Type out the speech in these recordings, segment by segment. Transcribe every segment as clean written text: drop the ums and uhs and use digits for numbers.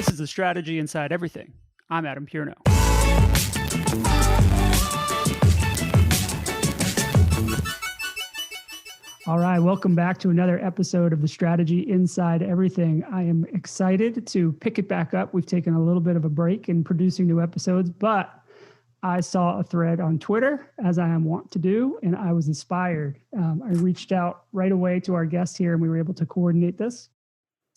This is the strategy inside everything. I'm Adam Pierno. All right, welcome back to another episode of the Strategy Inside Everything. I am excited to pick it back up. We've taken a little bit of a break in producing new episodes, but I saw a thread on Twitter, as I am wont to do, and I was inspired. I reached out right away to our guest here, and we were able to coordinate this.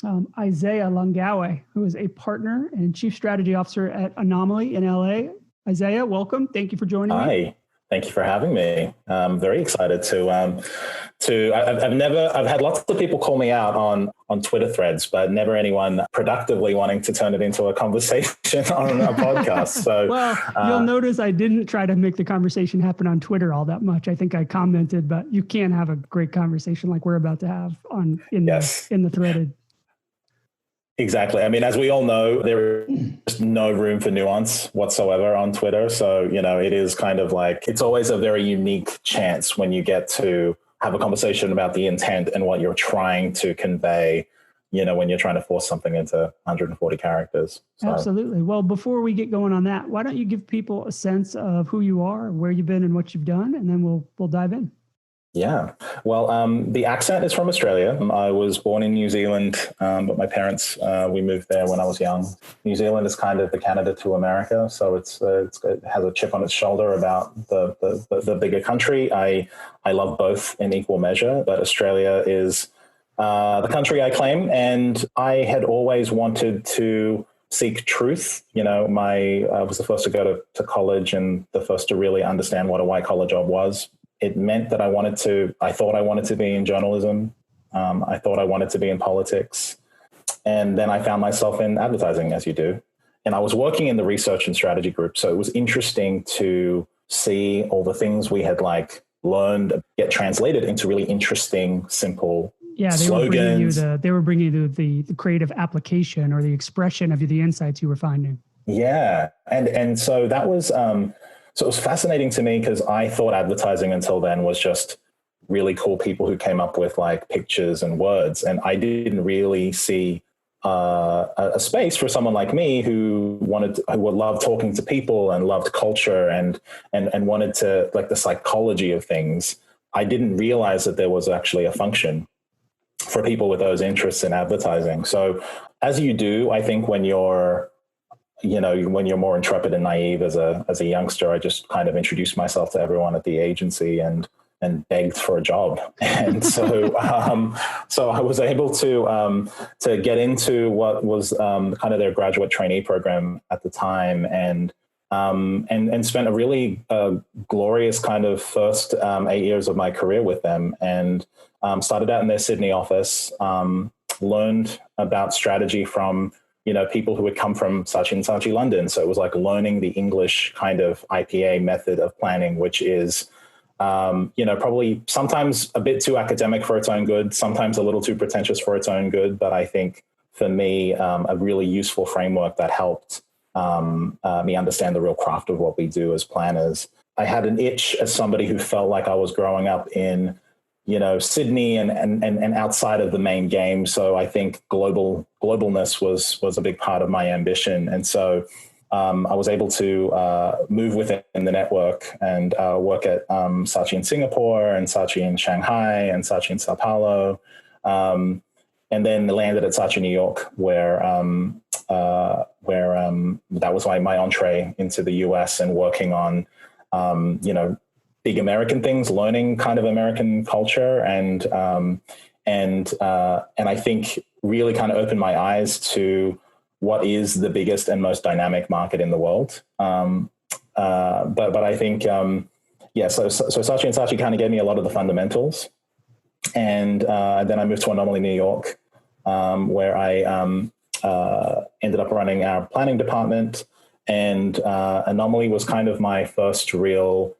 Aisea Laungaue, who is a partner and chief strategy officer at Anomaly in LA. Aisea, welcome. Thank you for joining me. Hi. Thank you for having me. I'm very excited I've had lots of people call me out on Twitter threads, but never anyone productively wanting to turn it into a conversation on a podcast. So, well, you'll notice I didn't try to make the conversation happen on Twitter all that much. I think I commented, but you can have a great conversation like we're about to have in the threaded. Exactly. I mean, as we all know, there is no room for nuance whatsoever on Twitter. So, it is kind of like, it's always a very unique chance when you get to have a conversation about the intent and what you're trying to convey, when you're trying to force something into 140 characters. So. Absolutely. Well, before we get going on that, why don't you give people a sense of who you are, where you've been and what you've done, and then we'll dive in. Yeah. Well, the accent is from Australia. I was born in New Zealand, but my parents, we moved there when I was young. New Zealand is kind of the Canada to America. So it has a chip on its shoulder about the bigger country. I love both in equal measure, but Australia is the country I claim. And I had always wanted to seek truth. I was the first to go to college and the first to really understand what a white collar job was. It meant that I thought I wanted to be in journalism. I thought I wanted to be in politics. And then I found myself in advertising, as you do. And I was working in the research and strategy group. So it was interesting to see all the things we had learned get translated into really interesting, simple slogans. They were bringing you the creative application or the expression of the insights you were finding. Yeah. And so that was... So it was fascinating to me because I thought advertising until then was just really cool people who came up with pictures and words. And I didn't really see a space for someone like me who would love talking to people and loved culture and wanted to the psychology of things. I didn't realize that there was actually a function for people with those interests in advertising. So as you do, I think when you're more intrepid and naive as a youngster, I just kind of introduced myself to everyone at the agency and begged for a job. And so I was able to get into what was kind of their graduate trainee program at the time and spent a really glorious kind of first 8 years of my career with them and started out in their Sydney office, learned about strategy from people who had come from Saatchi & London. So it was learning the English kind of IPA method of planning, which is, probably sometimes a bit too academic for its own good, sometimes a little too pretentious for its own good. But I think for me, a really useful framework that helped me understand the real craft of what we do as planners. I had an itch as somebody who felt like I was growing up in Sydney and outside of the main game. So I think globalness was a big part of my ambition. And so I was able to move within the network and work at Saatchi in Singapore and Saatchi in Shanghai and Saatchi in Sao Paulo. And then landed at Saatchi New York where that was my entree into the US and working on, big American things, learning kind of American culture, and I think really kind of opened my eyes to what is the biggest and most dynamic market in the world. But I think so Saatchi and Saatchi kind of gave me a lot of the fundamentals, and then I moved to Anomaly, New York, where I ended up running our planning department, and Anomaly was kind of my first real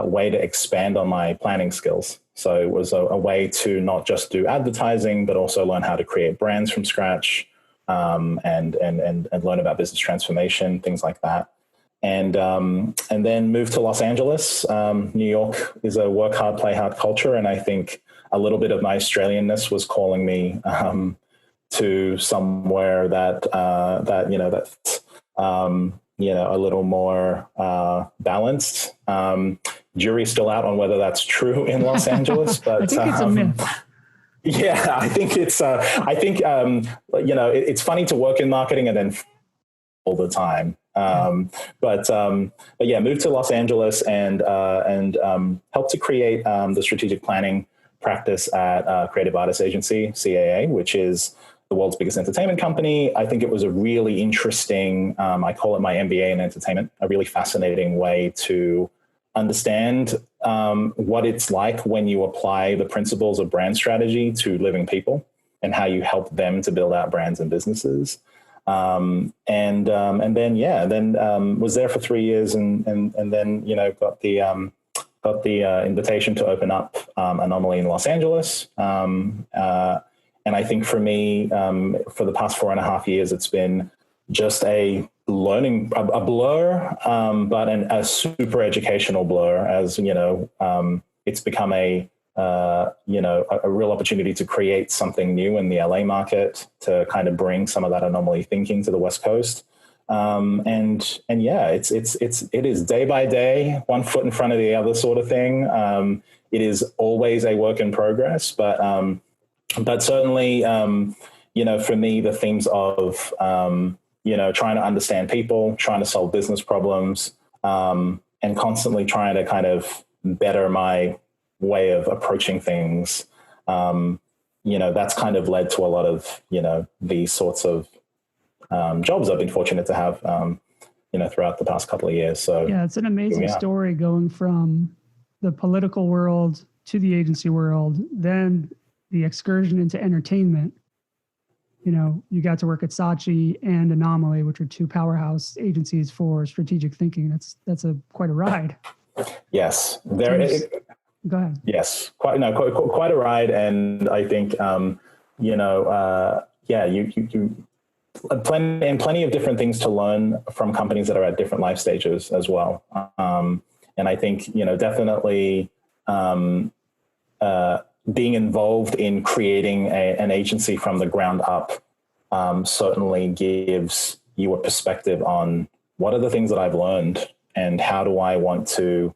way to expand on my planning skills. So it was a way to not just do advertising, but also learn how to create brands from scratch, and learn about business transformation, things like that. And then moved to Los Angeles. New York is a work hard, play hard culture. And I think a little bit of my Australianness was calling me to somewhere that's a little more balanced. Jury's still out on whether that's true in Los Angeles, but I think it's a myth. Yeah, I think it's. It's funny to work in marketing and then all the time. But yeah, moved to Los Angeles and helped to create the strategic planning practice at Creative Artists Agency, CAA, which is the world's biggest entertainment company. I think it was a really interesting, I call it my MBA in entertainment, a really fascinating way to understand what it's like when you apply the principles of brand strategy to living people and how you help them to build out brands and businesses. And then was there for 3 years and then, got the invitation to open up Anomaly in Los Angeles. And I think for me, for the past 4.5 years, it's been just a learning, a blur, but a super educational blur, as it's become a real opportunity to create something new in the LA market, to kind of bring some of that Anomaly thinking to the West Coast. It is day by day, one foot in front of the other sort of thing. It is always a work in progress, but certainly, for me, the themes of, trying to understand people, trying to solve business problems, and constantly trying to kind of better my way of approaching things, that's kind of led to a lot of, these sorts of jobs I've been fortunate to have, throughout the past couple of years. So yeah, it's an amazing story going from the political world to the agency world, then the excursion into entertainment. You got to work at Saatchi and Anomaly, which are two powerhouse agencies for strategic thinking. That's quite a ride. Yes, go ahead. Yes, quite a ride, and I think plenty of different things to learn from companies that are at different life stages as well. And I think definitely being involved in creating an agency from the ground up certainly gives you a perspective on what are the things that I've learned and how do I want to,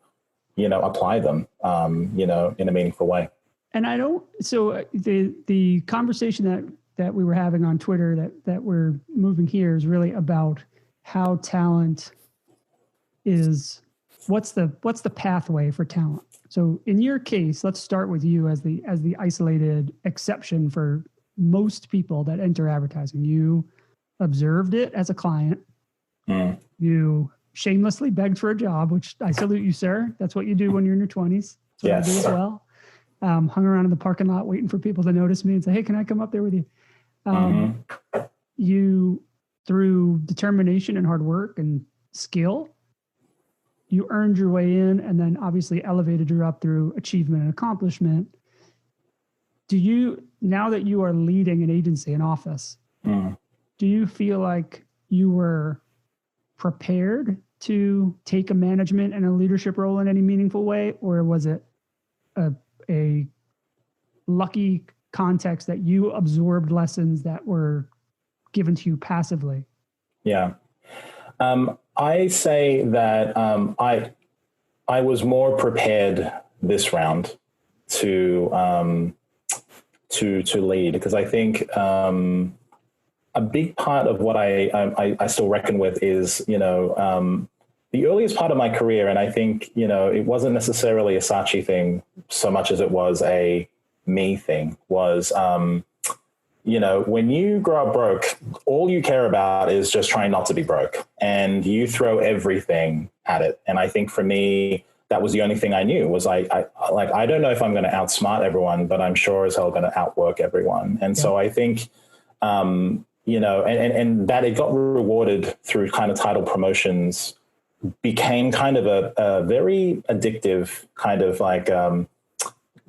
apply them, in a meaningful way. And the conversation that we were having on Twitter that we're moving here is really about how talent is, what's the pathway for talent. So in your case, let's start with you as the isolated exception for most people that enter advertising. You observed it as a client. You shamelessly begged for a job, which I salute you, sir. That's what you do when you're in your 20s. That's what I do as well. Hung around in the parking lot waiting for people to notice me and say, hey, can I come up there with you? You, through determination and hard work and skill, you earned your way in and then obviously elevated you up through achievement and accomplishment. Now that you are leading an agency, an office, do you feel like you were prepared to take a management and a leadership role in any meaningful way? Or was it a lucky context that you absorbed lessons that were given to you passively? Yeah. I say that I was more prepared this round to lead, because I think a big part of what I still reckon with is the earliest part of my career, and I think it wasn't necessarily a Saatchi thing so much as it was a me thing, was when you grow up broke, all you care about is just trying not to be broke, and you throw everything at it. And I think for me, that was the only thing I knew was I don't know if I'm going to outsmart everyone, but I'm sure as hell going to outwork everyone. And so I think, and that it got rewarded through kind of title promotions became kind of a very addictive kind of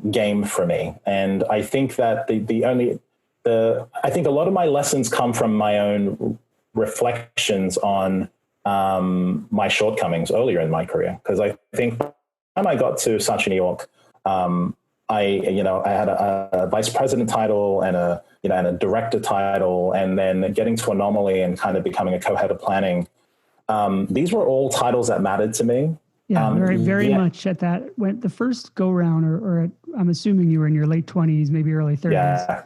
game for me. And I think that I think a lot of my lessons come from my own reflections on my shortcomings earlier in my career. Because I think when I got to Saatchi New York, I had a vice president title and a director title, and then getting to Anomaly and kind of becoming a co-head of planning. These were all titles that mattered to me. Yeah, very much at that. When the first go round, or I'm assuming you were in your late 20s, maybe early 30s.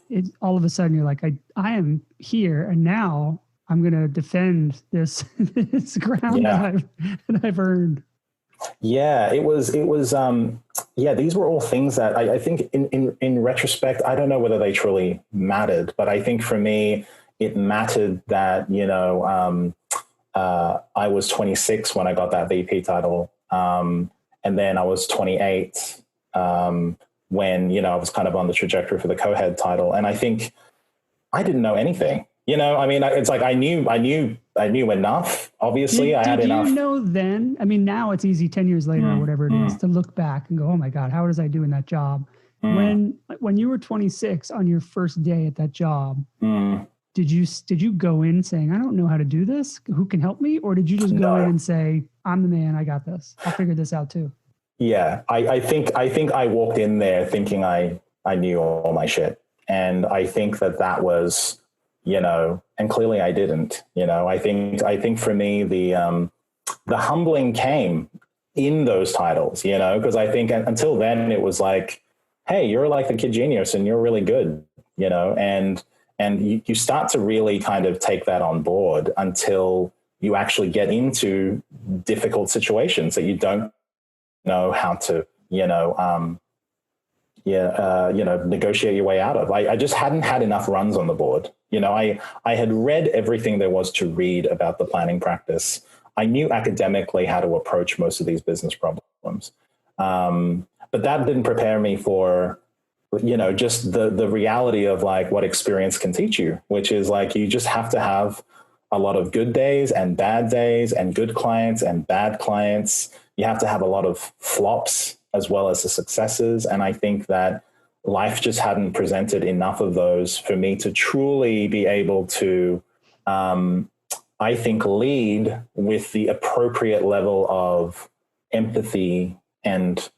Yeah. All of a sudden you're like, I am here, and now I'm going to defend this ground that I've earned. Yeah, it was, these were all things that I think in retrospect, I don't know whether they truly mattered, but I think for me, it mattered that, I was 26 when I got that VP title. And then I was 28 when, I was kind of on the trajectory for the co-head title. And I think I didn't know anything. It's like I knew enough. Obviously, I had enough. Did you know then? I mean, now it's easy 10 years later or whatever it is to look back and go, oh my God, how was I doing that job? When you were 26 on your first day at that job, did you go in saying, I don't know how to do this? Who can help me? Or did you just go in and say, I'm the man, I got this. I'll figure this out too. Yeah, I think I walked in there thinking I knew all my shit. And I think that was, and clearly I didn't, I think for me, the humbling came in those titles, because I think until then it was like, hey, you're like the kid genius and you're really good, and you start to really kind of take that on board until you actually get into difficult situations that you don't know how to, negotiate your way out of. I just hadn't had enough runs on the board. I had read everything there was to read about the planning practice. I knew academically how to approach most of these business problems. But that didn't prepare me for, just the reality of like what experience can teach you, which is like, you just have to have a lot of good days and good clients and bad clients. You have to have a lot of flops as well as the successes. And I think that life just hadn't presented enough of those for me to truly be able to, I think, lead with the appropriate level of empathy and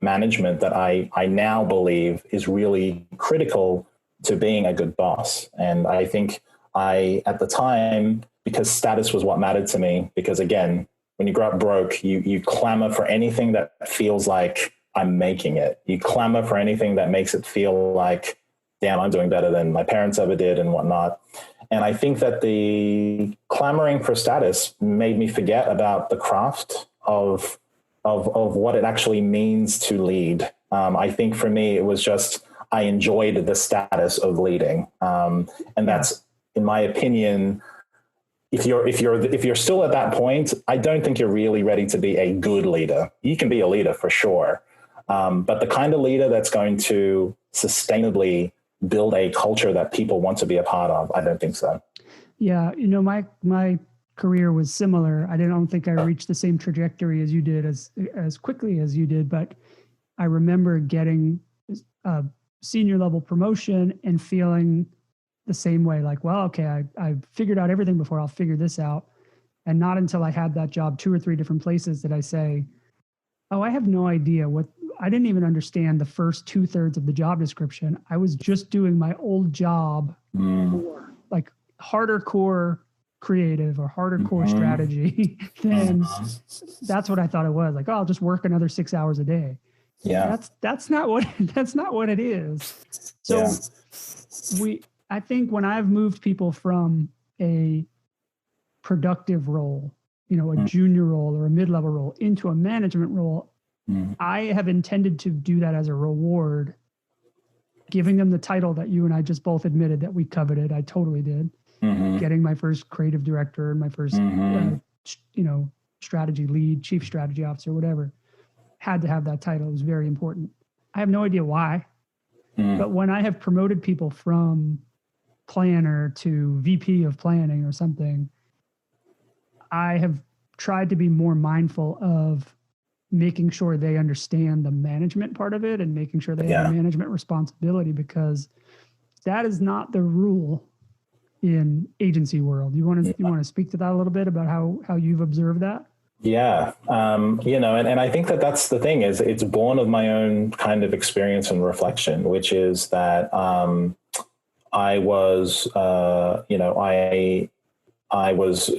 management that I now believe is really critical to being a good boss. And I think at the time, because status was what mattered to me, because again, when you grow up broke, you clamor for anything that feels like I'm making it. You clamor for anything that makes it feel like, damn, I'm doing better than my parents ever did and whatnot. And I think that the clamoring for status made me forget about the craft of what it actually means to lead. I think for me, it was just, I enjoyed the status of leading. And that's, in my opinion, if you're still at that point, I don't think you're really ready to be a good leader. You can be a leader for sure. But the kind of leader that's going to sustainably build a culture that people want to be a part of, I don't think so. Yeah. My career was similar. I don't think I reached the same trajectory as you did, as quickly as you did, but I remember getting a senior level promotion and feeling the same way, like, well, okay, I figured out everything before, I'll figure this out. And not until I had that job 2 or 3 different places did I say, oh, I have no idea I didn't even understand the first 2/3 of the job description. I was just doing my old job, more like harder core creative or harder core strategy. Then that's what I thought it was. Like, oh, I'll just work another 6 hours a day. Yeah. That's not what it is. So I think when I've moved people from a productive role, a junior role or a mid-level role into a management role, I have intended to do that as a reward, giving them the title that you and I just both admitted that we coveted. I totally did. Getting my first creative director and my first, strategy lead, chief strategy officer, whatever, had to have that title. It was very important. I have no idea why, but when I have promoted people from planner to VP of planning or something, I have tried to be more mindful of making sure they understand the management part of it and making sure they have management responsibility, because that is not the rule in agency world. You want to speak to that a little bit about how you've observed that? Yeah. And I think that that's the thing is it's born of my own kind of experience and reflection, which is that, I was, I was,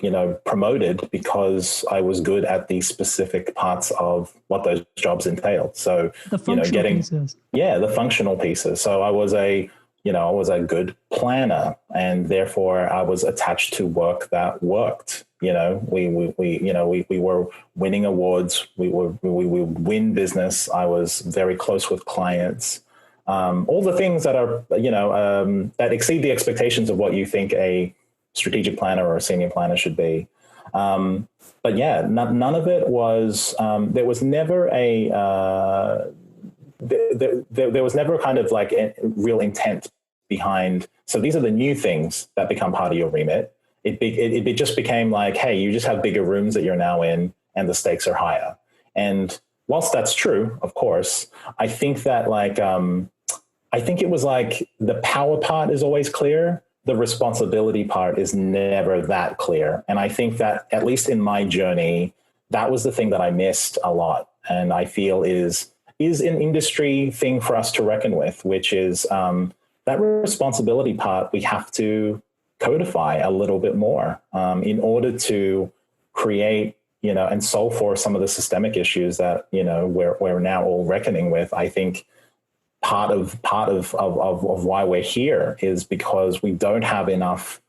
promoted because I was good at the specific parts of what those jobs entailed. So, The functional pieces. yeah, the functional pieces. So I was a good planner, and therefore I was attached to work that worked. We were winning awards. We win business. I was very close with clients. All the things that are, that exceed the expectations of what you think a strategic planner or a senior planner should be. But yeah, none of it was, there was never there was never kind of like a real intent behind. So these are the new things that become part of your remit. It just became like, hey, you just have bigger rooms that you're now in and the stakes are higher. And whilst that's true, of course, I think that I think it was like the power part is always clear. The responsibility part is never that clear. And I think that at least in my journey, that was the thing that I missed a lot. And I feel is an industry thing for us to reckon with, which is that responsibility part we have to codify a little bit more in order to create, and solve for some of the systemic issues that, we're now all reckoning with. I think part of why we're here is because we don't have enough.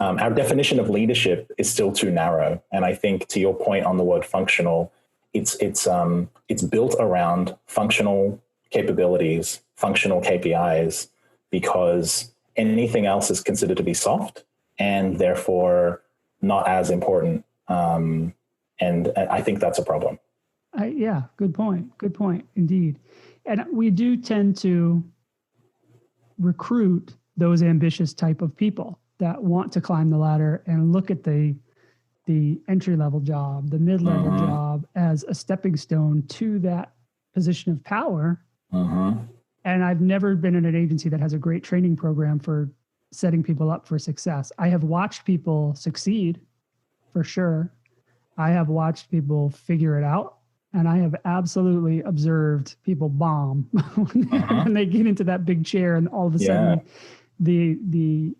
Our definition of leadership is still too narrow. And I think to your point on the word functional, it's built around functional capabilities, functional KPIs, because anything else is considered to be soft and therefore not as important. And I think that's a problem. Yeah, good point. Good point, indeed. And we do tend to recruit those ambitious type of people that want to climb the ladder and look at the entry-level job, the mid-level job as a stepping stone to that position of power. And I've never been in an agency that has a great training program for setting people up for success. I have watched people succeed, for sure. I have watched people figure it out. And I have absolutely observed people bomb when they get into that big chair, and all of a sudden they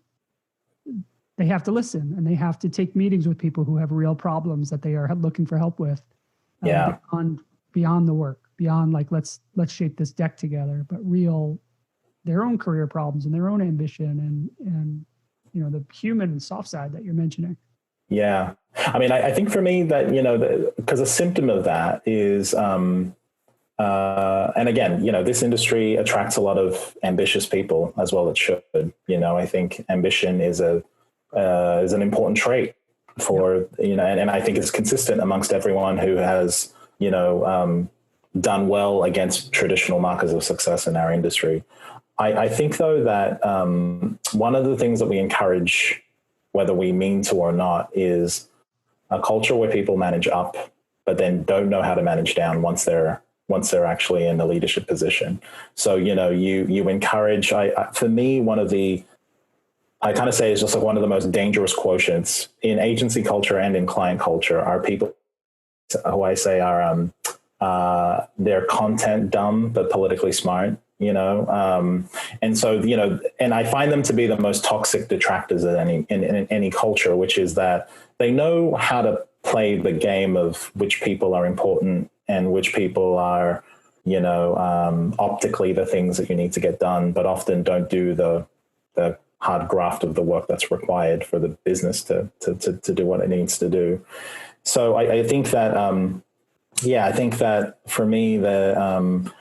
have to listen, and they have to take meetings with people who have real problems that they are looking for help with. Beyond the work, beyond like let's shape this deck together, but their own career problems and their own ambition and the human soft side that you're mentioning. Yeah. I mean, I think for me that, because a symptom of that is, and again, this industry attracts a lot of ambitious people as well. It should, I think ambition is an important trait for, and I think it's consistent amongst everyone who has, done well against traditional markers of success in our industry. I think though that one of the things that we encourage, whether we mean to or not, is a culture where people manage up, but then don't know how to manage down once they're actually in a leadership position. So, you encourage, for me, I kind of say is just like one of the most dangerous quotients in agency culture and in client culture are people who I say are, they're content dumb, but politically smart. And so, and I find them to be the most toxic detractors in any culture, which is that they know how to play the game of which people are important and which people are, optically the things that you need to get done, but often don't do the hard graft of the work that's required for the business to do what it needs to do. So I think that, I think that for me,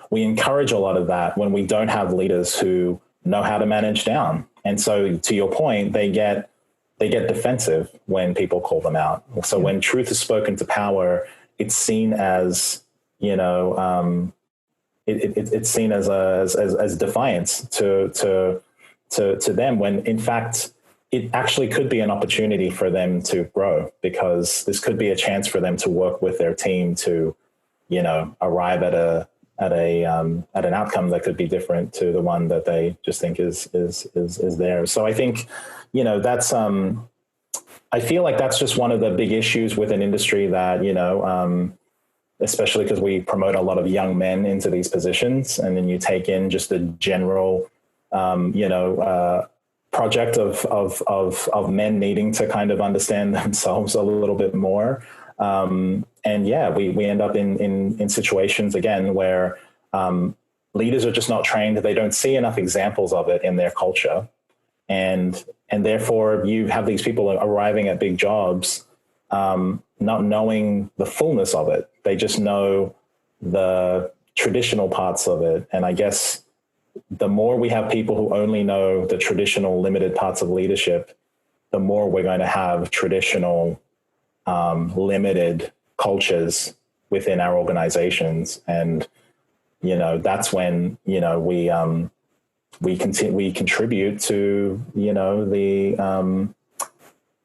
we encourage a lot of that when we don't have leaders who know how to manage down. And so to your point, they get defensive when people call them out. So when truth is spoken to power, it's seen as, it's seen as defiance to them, when in fact, it actually could be an opportunity for them to grow, because this could be a chance for them to work with their team to, arrive at an outcome that could be different to the one that they just think is theirs. So I think, that's I feel like that's just one of the big issues with an industry that, especially because we promote a lot of young men into these positions, and then you take in just the general, project of men needing to kind of understand themselves a little bit more. And yeah, we end up in situations again where leaders are just not trained. They don't see enough examples of it in their culture. And therefore you have these people arriving at big jobs, not knowing the fullness of it. They just know the traditional parts of it. And I guess the more we have people who only know the traditional limited parts of leadership, the more we're going to have traditional limited cultures within our organizations. And, that's when, we contribute to,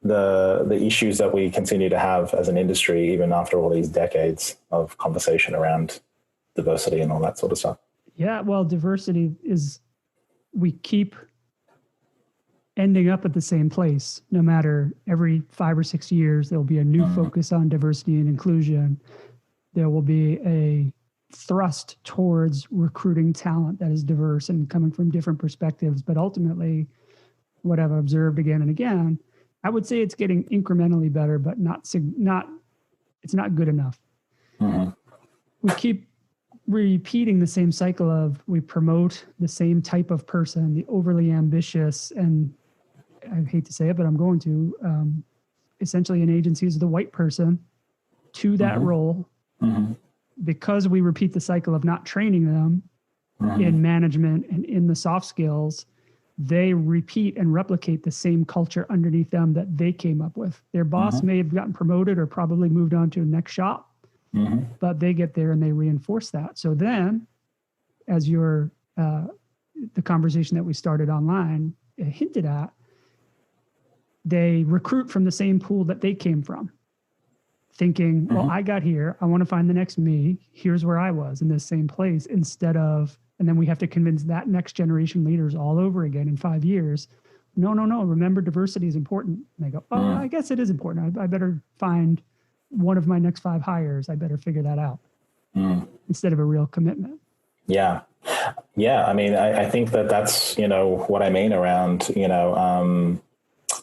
the issues that we continue to have as an industry, even after all these decades of conversation around diversity and all that sort of stuff. Yeah, well, diversity is, we keep ending up at the same place. No matter every 5 or 6 years, there'll be a new focus on diversity and inclusion. There will be a thrust towards recruiting talent that is diverse and coming from different perspectives. But ultimately, what I've observed again and again, I would say it's getting incrementally better, but it's not good enough. Mm-hmm. We keep repeating the same cycle of, we promote the same type of person, the overly ambitious, and I hate to say it, but I'm going to, essentially an agency is the white person to that role. Mm-hmm. Because we repeat the cycle of not training them in management and in the soft skills, they repeat and replicate the same culture underneath them that they came up with. Their boss may have gotten promoted or probably moved on to the next shop, but they get there and they reinforce that. So then, as the conversation that we started online hinted at, they recruit from the same pool that they came from, thinking, well, I got here, I want to find the next me. Here's where I was in this same place, instead of, and then we have to convince that next generation leaders all over again in 5 years. No. Remember, diversity is important. And they go, oh, I guess it is important. I better find one of my next 5 hires. I better figure that out instead of a real commitment. Yeah. Yeah. I mean, I think that's, what I mean around,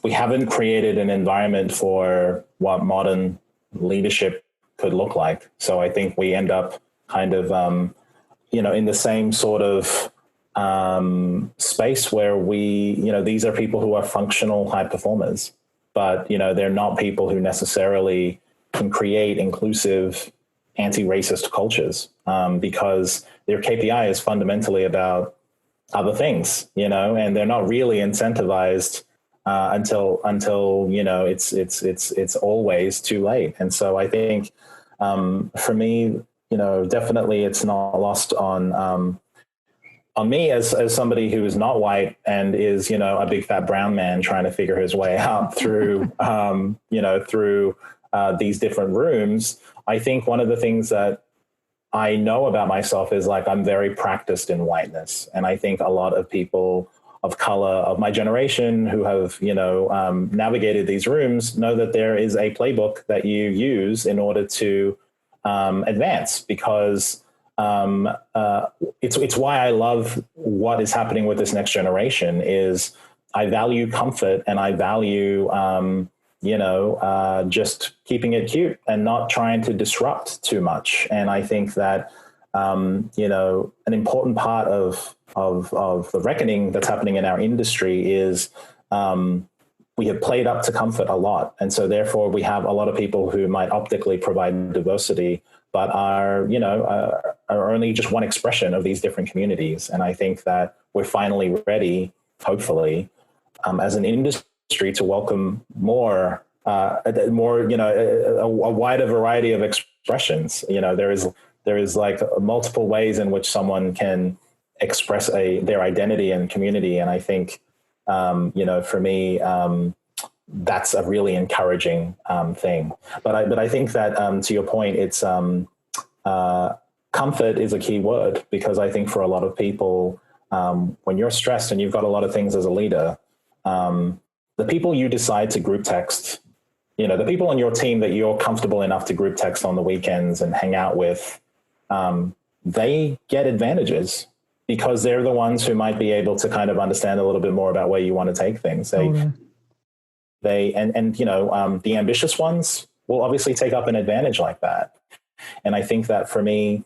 we haven't created an environment for what modern leadership could look like. So I think we end up kind of, in the same sort of space where these are people who are functional high performers, but, they're not people who necessarily can create inclusive anti-racist cultures because their KPI is fundamentally about other things, and they're not really incentivized until it's always too late. And so I think for me, definitely it's not lost on me as somebody who is not white and is a big fat brown man trying to figure his way out through through these different rooms. I think one of the things that I know about myself is I'm very practiced in whiteness, and I think a lot of people of color of my generation who have, navigated these rooms know that there is a playbook that you use in order to advance, because it's why I love what is happening with this next generation is I value comfort and I value, just keeping it cute and not trying to disrupt too much. And I think that, an important part of the reckoning that's happening in our industry is we have played up to comfort a lot. And so therefore we have a lot of people who might optically provide diversity, but are only just one expression of these different communities. And I think that we're finally ready, hopefully, as an industry to welcome a wider variety of expressions. There is multiple ways in which someone can express their identity and community. And I think, for me, that's a really encouraging thing. But I think that to your point, it's comfort is a key word, because I think for a lot of people, when you're stressed and you've got a lot of things as a leader, the people you decide to group text the people on your team that you're comfortable enough to group text on the weekends and hang out with, they get advantages because they're the ones who might be able to kind of understand a little bit more about where you want to take things. The ambitious ones will obviously take up an advantage like that. And I think that for me,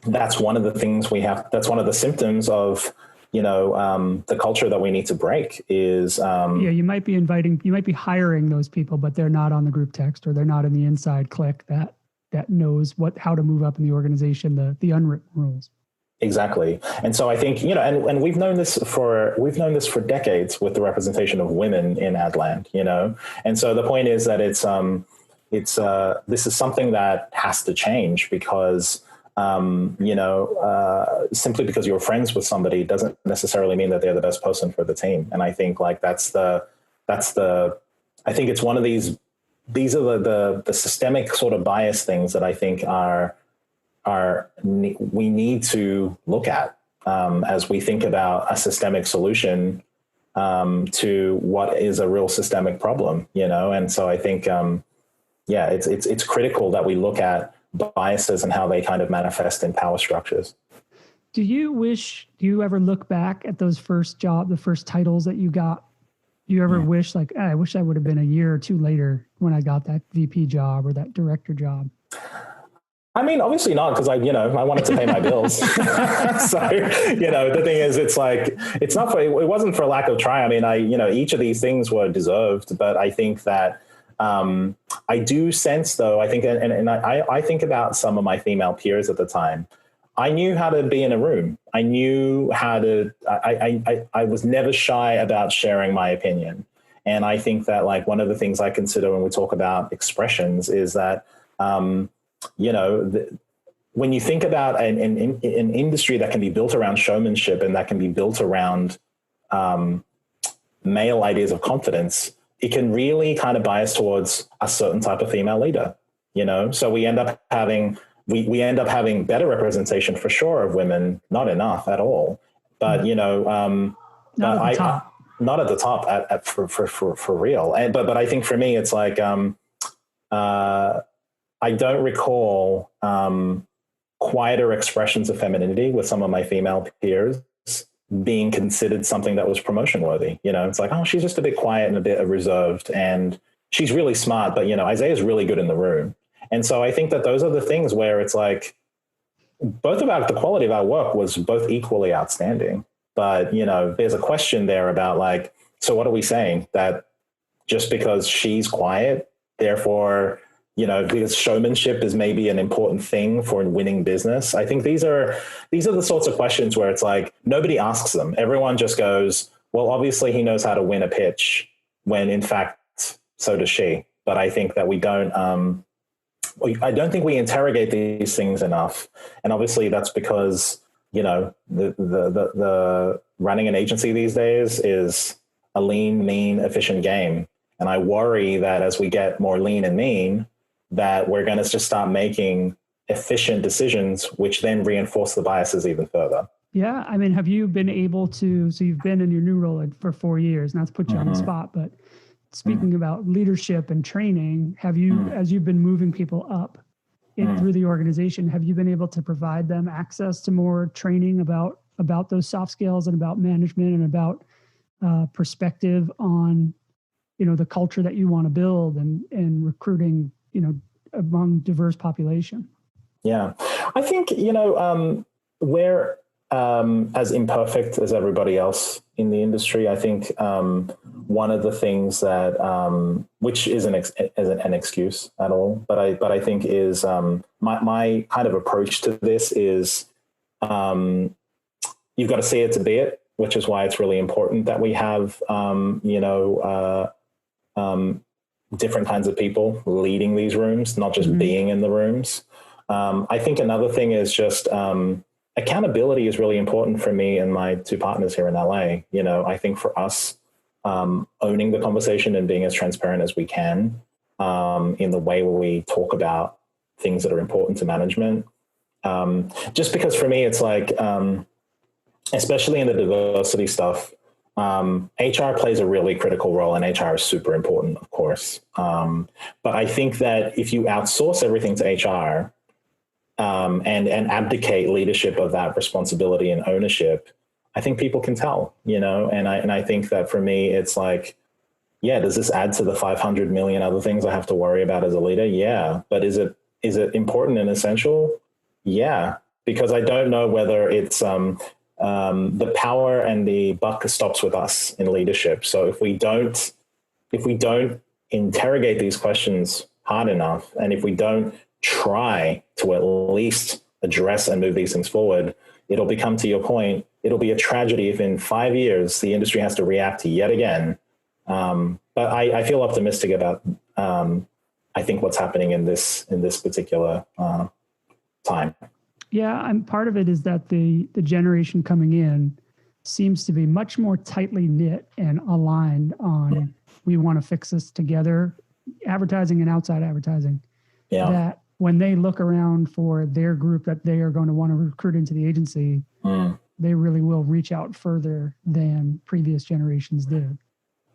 that's one of the things that's one of the symptoms of, the culture that we need to break is, you might be hiring those people, but they're not on the group text, or they're not in the inside clique that knows how to move up in the organization, the unwritten rules. Exactly. And so I think, and we've known this for decades with the representation of women in Adland, and so the point is that this is something that has to change because, simply because you're friends with somebody doesn't necessarily mean that they're the best person for the team. And I think I think it's one of these are the systemic sort of bias things that I think we need to look at as we think about a systemic solution to what is a real systemic problem, And so I think, it's critical that we look at biases and how they kind of manifest in power structures. Do you ever look back at those the first titles that you got? Do you ever wish I wish I would have been a year or two later when I got that VP job or that director job? I mean, obviously not, because I wanted to pay my bills. So, the thing is, it wasn't for lack of try. I mean, each of these things were deserved, but I think that I do sense, though, I think, and I think about some of my female peers at the time. I knew how to be in a room. I knew how to, I was never shy about sharing my opinion. And I think that one of the things I consider when we talk about expressions is that, when you think about an industry that can be built around showmanship and that can be built around male ideas of confidence, it can really kind of bias towards a certain type of female leader, So we end up having better representation for sure of women, not enough at all, but not at the top for real. But I think for me, it's I don't recall quieter expressions of femininity with some of my female peers being considered something that was promotion worthy. It's oh, she's just a bit quiet and a bit reserved, and she's really smart, but Aisea's really good in the room. And so I think that those are the things where it's both about the quality of our work was both equally outstanding, but there's a question there about so what are we saying, that just because she's quiet, therefore because showmanship is maybe an important thing for winning business? I think these are the sorts of questions where it's nobody asks them. Everyone just goes, well, obviously he knows how to win a pitch, when in fact, so does she. But I think that I don't think we interrogate these things enough. And obviously that's because, the running an agency these days is a lean, mean, efficient game. And I worry that as we get more lean and mean, that we're going to just start making efficient decisions, which then reinforce the biases even further. Yeah. I mean, have you been able to, so you've been in your new role for 4 years, not to put you on the spot, but speaking about leadership and training, have you, as you've been moving people up through the organization, have you been able to provide them access to more training about those soft skills and about management and about perspective on, the culture that you want to build and recruiting, among diverse population? Yeah, I think, we're as imperfect as everybody else in the industry. I think one of the things that, which isn't an excuse at all, but I think is my kind of approach to this is you've got to see it to be it, which is why it's really important that we have, different kinds of people leading these rooms, not just being in the rooms. I think another thing is just accountability is really important for me and my two partners here in LA. I think for us, owning the conversation and being as transparent as we can in the way where we talk about things that are important to management. Just because for me, it's especially in the diversity stuff, HR plays a really critical role, and HR is super important, of course. But I think that if you outsource everything to HR, and abdicate leadership of that responsibility and ownership, I think people can tell, and I think that for me, it's like, yeah, does this add to the 500 million other things I have to worry about as a leader? Yeah. But is it important and essential? Yeah. Because I don't know whether it's, the power and the buck stops with us in leadership. So if we don't interrogate these questions hard enough, and if we don't try to at least address and move these things forward, it'll become, to your point, it'll be a tragedy if in 5 years the industry has to react to yet again. But I feel optimistic about, I think, what's happening in this particular time. Yeah, and part of it is that the generation coming in seems to be much more tightly knit and aligned on, we want to fix this together, advertising and outside advertising. Yeah. That when they look around for their group that they are going to want to recruit into the agency, they really will reach out further than previous generations did.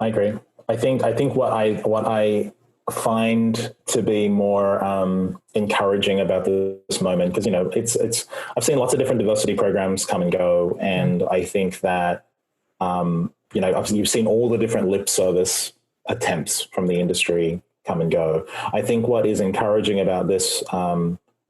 I agree. I think what I find to be more encouraging about this moment, because it's I've seen lots of different diversity programs come and go, and I think that you've seen all the different lip service attempts from the industry come and go. I think what is encouraging about this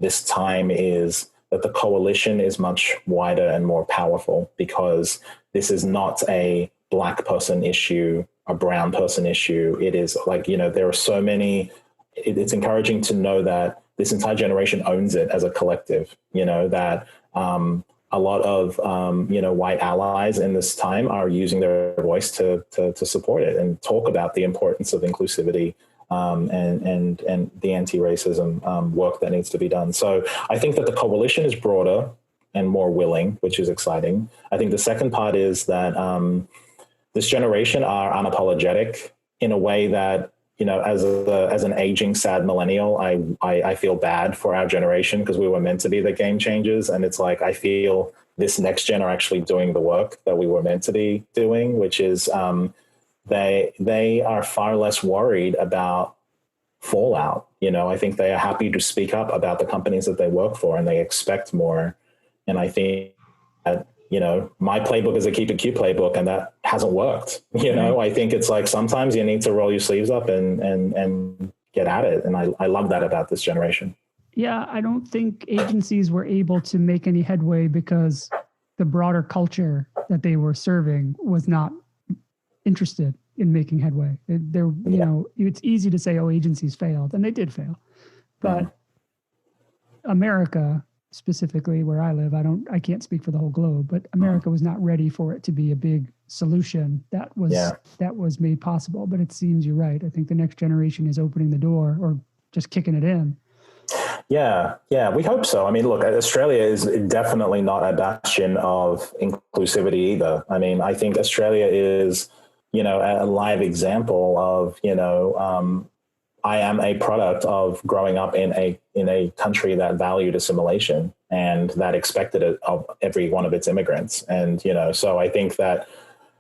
this time is that the coalition is much wider and more powerful, because this is not a Black person issue, a brown person issue. It is like, there are so many, it's encouraging to know that this entire generation owns it as a collective, that a lot of, white allies in this time are using their voice to support it and talk about the importance of inclusivity and the anti-racism work that needs to be done. So I think that the coalition is broader and more willing, which is exciting. I think the second part is that this generation are unapologetic in a way that, as an aging, sad millennial, I feel bad for our generation, because we were meant to be the game changers. And it's like, I feel this next gen are actually doing the work that we were meant to be doing, which is they are far less worried about fallout. I think they are happy to speak up about the companies that they work for, and they expect more. And I think that, my playbook is a keep it cute playbook, and that hasn't worked. I think it's like, sometimes you need to roll your sleeves up and get at it. And I love that about this generation. Yeah. I don't think agencies were able to make any headway because the broader culture that they were serving was not interested in making headway. It's easy to say, agencies failed, and they did fail, but America, specifically where I live, I can't speak for the whole globe, but America was not ready for it to be a big solution that was made possible. But it seems you're right. I think the next generation is opening the door, or just kicking it in. Yeah, we hope so. I mean, look, Australia is definitely not a bastion of inclusivity either. I mean, I think Australia is, a live example of, I am a product of growing up in a country that valued assimilation and that expected it of every one of its immigrants. And, so I think that,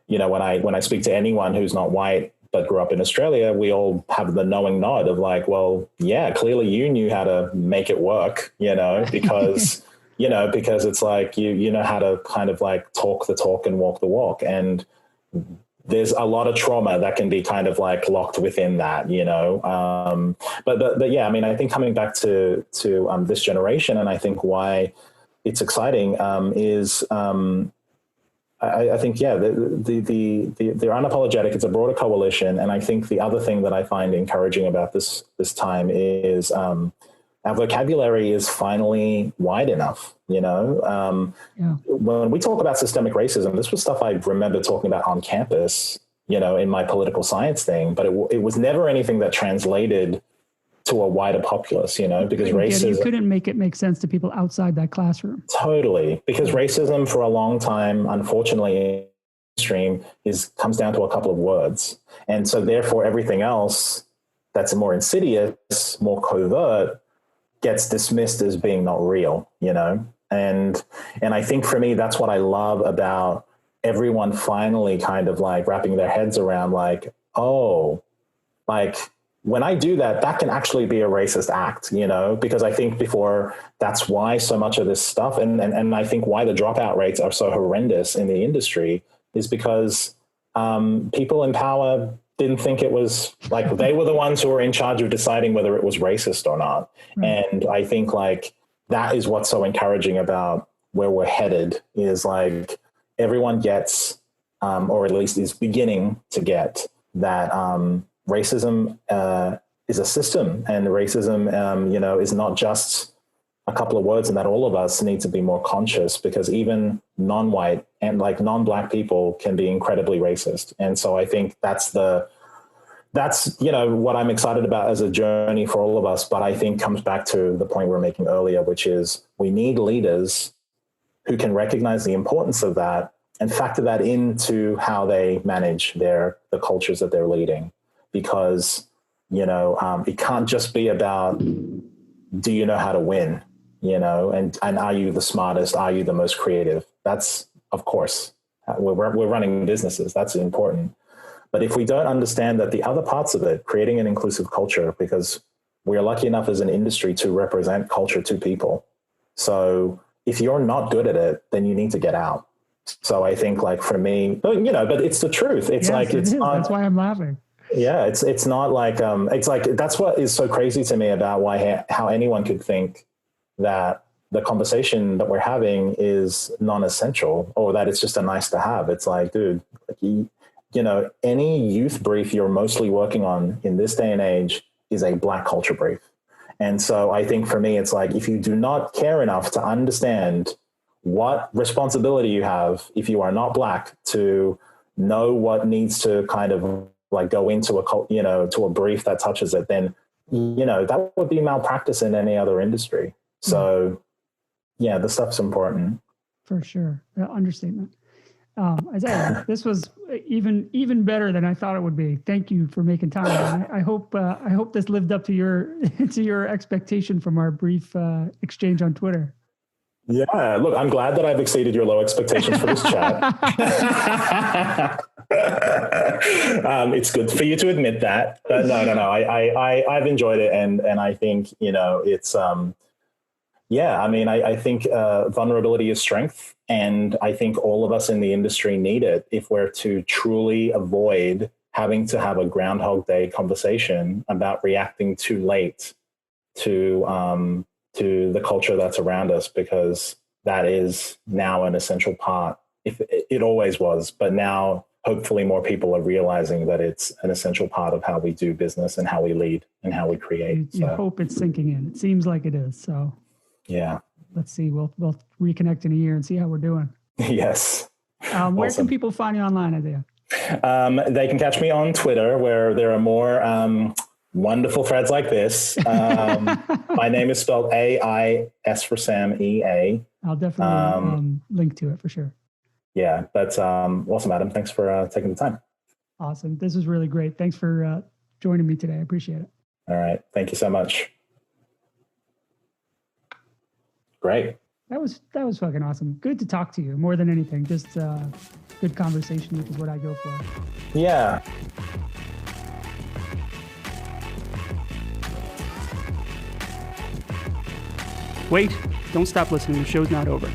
when I speak to anyone who's not white but grew up in Australia, we all have the knowing nod of like, well, yeah, clearly you knew how to make it work, because, because it's like, you know how to kind of like talk the talk and walk the walk. And there's a lot of trauma that can be kind of like locked within that, but yeah, I mean, I think coming back to this generation, and I think why it's exciting is I think, yeah, they're unapologetic. It's a broader coalition. And I think the other thing that I find encouraging about this time is our vocabulary is finally wide enough. When we talk about systemic racism, this was stuff I remember talking about on campus, in my political science thing, but it was never anything that translated to a wider populace, because racism... You couldn't make it make sense to people outside that classroom. Totally. Because racism for a long time, unfortunately, mainstream comes down to a couple of words. And so therefore everything else that's more insidious, more covert, gets dismissed as being not real, And I think for me, that's what I love about everyone finally kind of like wrapping their heads around like, oh, like when I do that, that can actually be a racist act, you know, because I think before that's why so much of this stuff and I think why the dropout rates are so horrendous in the industry is because people in power didn't think it was like they were the ones who were in charge of deciding whether it was racist or not. Right. And I think like that is what's so encouraging about where we're headed is like everyone gets, or at least is beginning to get that racism is a system, and racism, you know, is not just a couple of words, and that all of us need to be more conscious because even non-white and like non-black people can be incredibly racist. And so I think that's, you know, what I'm excited about as a journey for all of us. But I think comes back to the point we were making earlier, which is we need leaders who can recognize the importance of that and factor that into how they manage the cultures that they're leading. Because, you know, it can't just be about, do you know how to win, you know, and are you the smartest? Are you the most creative? That's, of course, we're running businesses. That's important. But if we don't understand that the other parts of it, creating an inclusive culture, because we're lucky enough as an industry to represent culture to people. So if you're not good at it, then you need to get out. So I think like for me, you know, but it's the truth. It's yes, like, it's not, that's why I'm laughing. Yeah. It's not like, it's like, that's what is so crazy to me about how anyone could think that the conversation that we're having is non-essential or that it's just a nice to have. It's like, dude, like you know, any youth brief you're mostly working on in this day and age is a Black culture brief. And so I think for me, it's like, if you do not care enough to understand what responsibility you have, if you are not Black, to know what needs to kind of like go into you know, to a brief that touches it, then, you know, that would be malpractice in any other industry. So yeah, the stuff's important. For sure. Understatement. Aisea, this was even better than I thought it would be. Thank you for making time. I hope this lived up to your expectation from our brief exchange on Twitter. Yeah, look, I'm glad that I've exceeded your low expectations for this chat. It's good for you to admit that, but no. I've enjoyed it, and I think, you know, it's yeah. I mean, I think vulnerability is strength, and I think all of us in the industry need it if we're to truly avoid having to have a Groundhog Day conversation about reacting too late to the culture that's around us, because that is now an essential part. If it always was, but now hopefully more people are realizing that it's an essential part of how we do business and how we lead and how we create. You hope it's sinking in. It seems like it is. So yeah, let's see. We'll reconnect in a year and see how we're doing. Yes. Where awesome. Can people find you online, Aisea? They can catch me on Twitter, where there are more wonderful threads like this. My name is spelled A-I-S for Sam, E-A. I'll definitely link to it for sure. Yeah, but awesome, Adam. Thanks for taking the time. Awesome. This was really great. Thanks for joining me today. I appreciate it. All right. Thank you so much. Great. That was fucking awesome. Good to talk to you more than anything. Just good conversation, which is what I go for. Yeah. Wait, don't stop listening. The show's not over.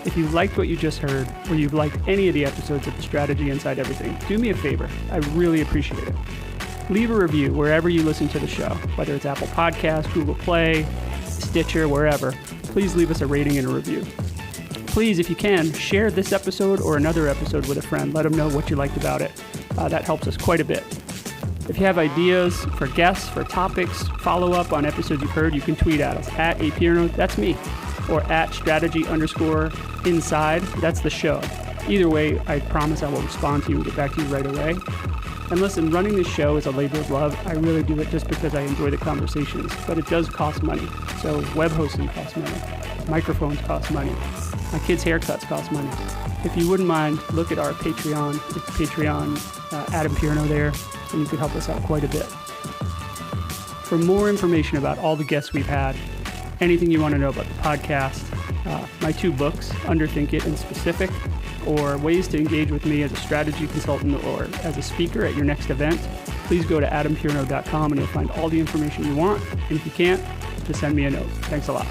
If you liked what you just heard, or you've liked any of the episodes of The Strategy Inside Everything, do me a favor. I really appreciate it. Leave a review wherever you listen to the show, whether it's Apple Podcasts, Google Play, Stitcher, wherever. Please leave us a rating and a review. Please, if you can, share this episode or another episode with a friend. Let them know what you liked about it. That helps us quite a bit. If you have ideas for guests, for topics, follow up on episodes you've heard, you can tweet at us at @apierno, that's me, or at strategy_inside, that's the show. Either way, I promise I will respond to you and get back to you right away. And listen, running this show is a labor of love. I really do it just because I enjoy the conversations, but it does cost money. So web hosting costs money, microphones cost money, my kids' haircuts cost money. If you wouldn't mind, look at our Patreon. It's Patreon, Adam Pierno there, and you could help us out quite a bit. For more information about all the guests we've had, anything you want to know about the podcast, my 2 books, Underthink It and Specific, or ways to engage with me as a strategy consultant or as a speaker at your next event, please go to adampierno.com and you'll find all the information you want. And if you can't, just send me a note. Thanks a lot.